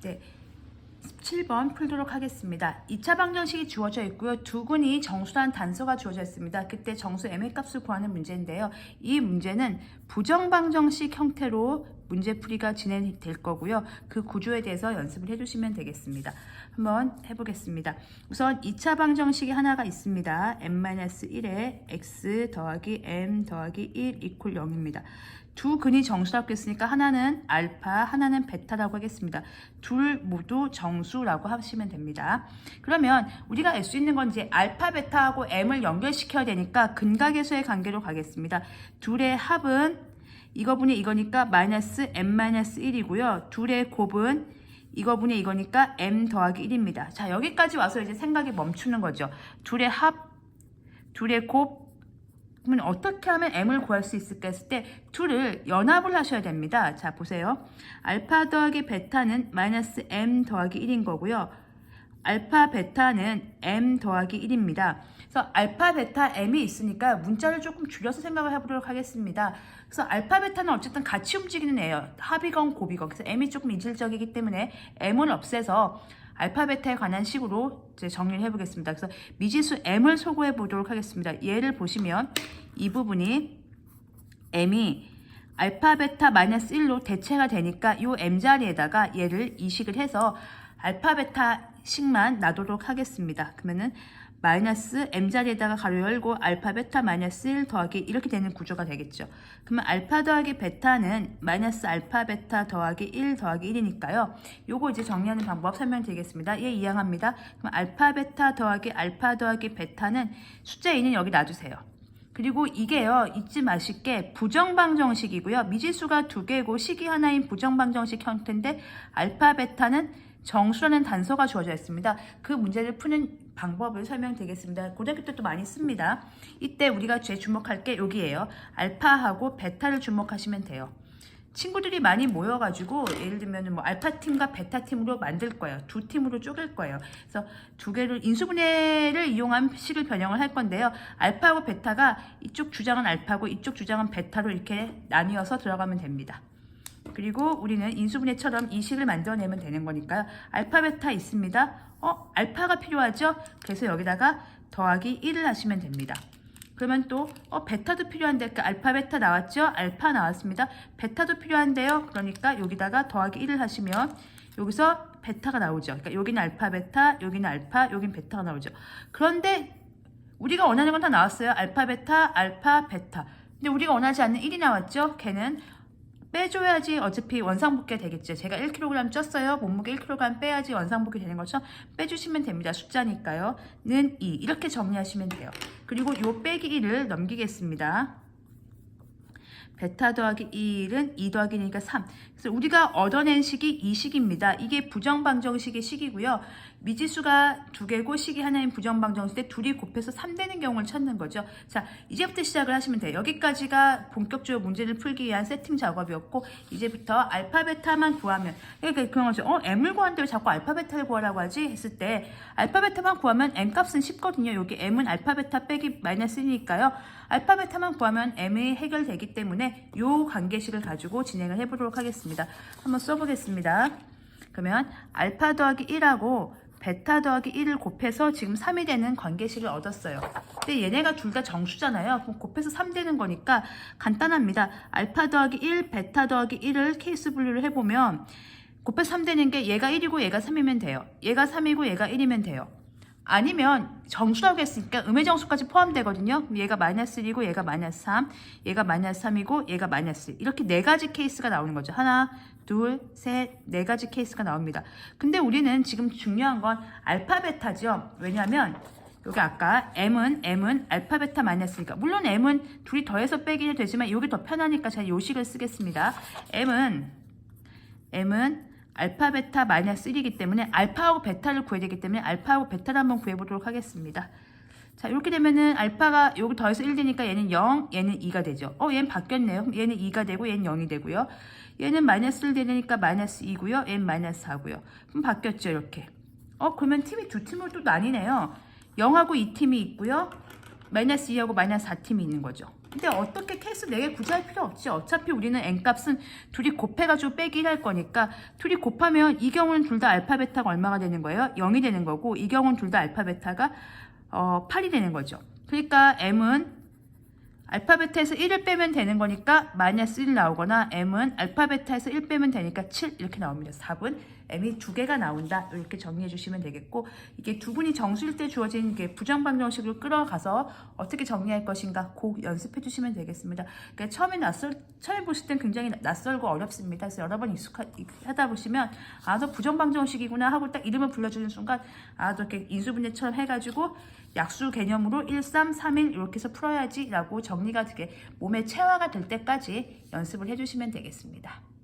네. 17번 풀도록 하겠습니다. 2차 방정식이 주어져 있고요. 두근이 정수란 단서가 주어져 있습니다. 그때 정수 m의 값을 구하는 문제인데요. 이 문제는 부정방정식 형태로 문제풀이가 진행될 거고요. 그 구조에 대해서 연습을 해주시면 되겠습니다. 한번 해보겠습니다. 우선 2차 방정식이 하나가 있습니다. m-1에 x 더하기 m 더하기 1 이퀄 0입니다. 두 근이 정수라고 했으니까 하나는 알파, 하나는 베타라고 하겠습니다. 둘 모두 정수라고 하시면 됩니다. 그러면 우리가 알 수 있는 건 이제 알파, 베타하고 m을 연결시켜야 되니까 근각계수의 관계로 가겠습니다. 둘의 합은 이거분의 이거니까 마이너스 m-1이고요. 둘의 곱은 이거분의 이거니까 m 더하기 1입니다. 자, 여기까지 와서 이제 생각이 멈추는 거죠. 둘의 합, 둘의 곱, 그러면 어떻게 하면 m을 구할 수 있을까 했을 때 둘을 연합을 하셔야 됩니다. 자, 보세요. 알파 더하기 베타는 마이너스 m 더하기 1인 거고요. 알파 베타는 m 더하기 1입니다. 그래서 알파 베타 m이 있으니까 문자를 조금 줄여서 생각을 해보도록 하겠습니다. 그래서 알파 베타는 어쨌든 같이 움직이는 애예요. 합이건 곱이건. 그래서 m이 조금 이질적이기 때문에 m을 없애서 알파 베타에 관한 식으로 이제 정리를 해보겠습니다. 그래서 미지수 m을 소거해 보도록 하겠습니다. 얘를 보시면 이 부분이 m이 알파 베타 마이너스 1로 대체가 되니까 이 m 자리에다가 얘를 이식을 해서 알파 베타 식만 놔도록 하겠습니다. 그러면은 마이너스 m 자리에다가 가로 열고 알파 베타 마이너스 1 더하기 이렇게 되는 구조가 되겠죠. 그러면 알파 더하기 베타는 마이너스 알파 베타 더하기 1 더하기 1이니까요. 요거 이제 정리하는 방법 설명드리겠습니다. 얘 이항합니다. 그럼 알파 베타 더하기 알파 더하기 베타는 숫자 2는 여기 놔주세요. 그리고 이게요, 잊지 마실 게 부정방정식이고요. 미지수가 두 개고 식이 하나인 부정방정식 형태인데 알파 베타는 정수라는 단서가 주어져 있습니다. 그 문제를 푸는 방법을 설명드리겠습니다. 고등학교 때 또 많이 씁니다. 이때 우리가 제 주목할 게 여기예요. 알파하고 베타를 주목하시면 돼요. 친구들이 많이 모여가지고 예를 들면 뭐 알파 팀과 베타 팀으로 만들 거예요. 두 팀으로 쪼갤 거예요. 그래서 두 개를 인수분해를 이용한 식을 변형을 할 건데요. 알파하고 베타가 이쪽 주장은 알파고 이쪽 주장은 베타로 이렇게 나뉘어서 들어가면 됩니다. 그리고 우리는 인수분해처럼 이 식을 만들어내면 되는 거니까요. 알파, 베타 있습니다. 알파가 필요하죠? 그래서 여기다가 더하기 1을 하시면 됩니다. 그러면 또 베타도 필요한데 그 알파, 베타 나왔죠? 알파 나왔습니다. 베타도 필요한데요. 그러니까 여기다가 더하기 1을 하시면 여기서 베타가 나오죠. 그러니까 여기는 알파, 베타, 여기는 알파, 여기는 베타가 나오죠. 그런데 우리가 원하는 건 다 나왔어요. 알파, 베타, 알파, 베타. 근데 우리가 원하지 않는 1이 나왔죠? 걔는 빼줘야지 어차피 원상복귀가 되겠죠. 제가 1kg 쪘어요. 몸무게 1kg 빼야지 원상복귀 되는 것처럼 빼주시면 됩니다. 숫자니까요. 는 2 이렇게 정리하시면 돼요. 그리고 요 빼기 1을 넘기겠습니다. 베타 더하기 1은 2 더하기 2니까 3. 그래서 우리가 얻어낸 식이 이 식입니다. 이게 부정방정식의 식이고요. 미지수가 두 개고 식이 하나인 부정방정식 때 둘이 곱해서 3 되는 경우를 찾는 거죠. 자, 이제부터 시작을 하시면 돼요. 여기까지가 본격적으로 문제를 풀기 위한 세팅 작업이었고 이제부터 알파 베타만 구하면 그러니까 그런 거죠. m을 구하는데 왜 자꾸 알파 베타를 구하라고 하지? 했을 때 알파 베타만 구하면 m 값은 쉽거든요. 여기 m은 알파 베타 빼기 마이너스 1이니까요. 알파 베타만 구하면 m이 해결되기 때문에 이 관계식을 가지고 진행을 해보도록 하겠습니다. 한번 써보겠습니다. 그러면 알파 더하기 1하고 베타 더하기 1을 곱해서 지금 3이 되는 관계식을 얻었어요. 근데 얘네가 둘 다 정수잖아요. 그럼 곱해서 3 되는 거니까 간단합니다. 알파 더하기 1, 베타 더하기 1을 케이스 분류를 해보면 곱해서 3 되는 게 얘가 1이고 얘가 3이면 돼요. 얘가 3이고 얘가 1이면 돼요. 아니면 정수라고 했으니까 음의 정수까지 포함되거든요. 얘가 마이너스 1이고 얘가 마이너스 3, 얘가 마이너스 3이고 얘가 마이너스 1. 이렇게 네 가지 케이스가 나오는 거죠. 하나, 둘, 셋, 네 가지 케이스가 나옵니다. 근데 우리는 지금 중요한 건 알파, 베타죠. 왜냐하면 여기 아까 m은 알파, 베타 마이너스니까 물론 m은 둘이 더해서 빼기는 되지만 여기 더 편하니까 제가 요 식을 쓰겠습니다. m은 알파, 베타 마이너스 1이기 때문에 알파하고 베타를 구해야 되기 때문에 알파하고 베타를 한번 구해보도록 하겠습니다. 자, 이렇게 되면은 알파가 여기 더해서 1 되니까 얘는 0, 얘는 2가 되죠. 얘는 바뀌었네요. 얘는 2가 되고 얘는 0이 되고요. 얘는 마이너스 1 되니까 마이너스 2고요. 얘는 마이너스 4고요. 그럼 바뀌었죠, 이렇게. 그러면 팀이 두 팀으로 또 나뉘네요. 0하고 2팀이 있고요. 마이너스 2하고 마이너스 4팀이 있는 거죠. 근데 어떻게 케이스 4개 굳이 할 필요 없지. 어차피 우리는 n값은 둘이 곱해가지고 빼기를 할 거니까 둘이 곱하면 이 경우는 둘 다 알파 베타가 얼마가 되는 거예요? 0이 되는 거고 이 경우는 둘 다 알파 베타가 8이 되는 거죠. 그러니까 m은 알파 베타에서 1을 빼면 되는 거니까 마이너스 1 나오거나 m은 알파 베타에서 1 빼면 되니까 7 이렇게 나옵니다. 답은 m이 2개가 나온다. 이렇게 정리해 주시면 되겠고 이게 두 분이 정수일 때 주어진 게 부정방정식으로 끌어가서 어떻게 정리할 것인가 그 연습해 주시면 되겠습니다. 그러니까 처음에 보실 땐 굉장히 낯설고 어렵습니다. 그래서 여러 번 익숙하다 보시면 아, 저 부정방정식이구나 하고 딱 이름을 불러주는 순간 아, 저렇게 인수분해처럼 해가지고 약수 개념으로 1, 3, 3일 이렇게 해서 풀어야지 라고 정리가 되게 몸에 체화가 될 때까지 연습을 해주시면 되겠습니다.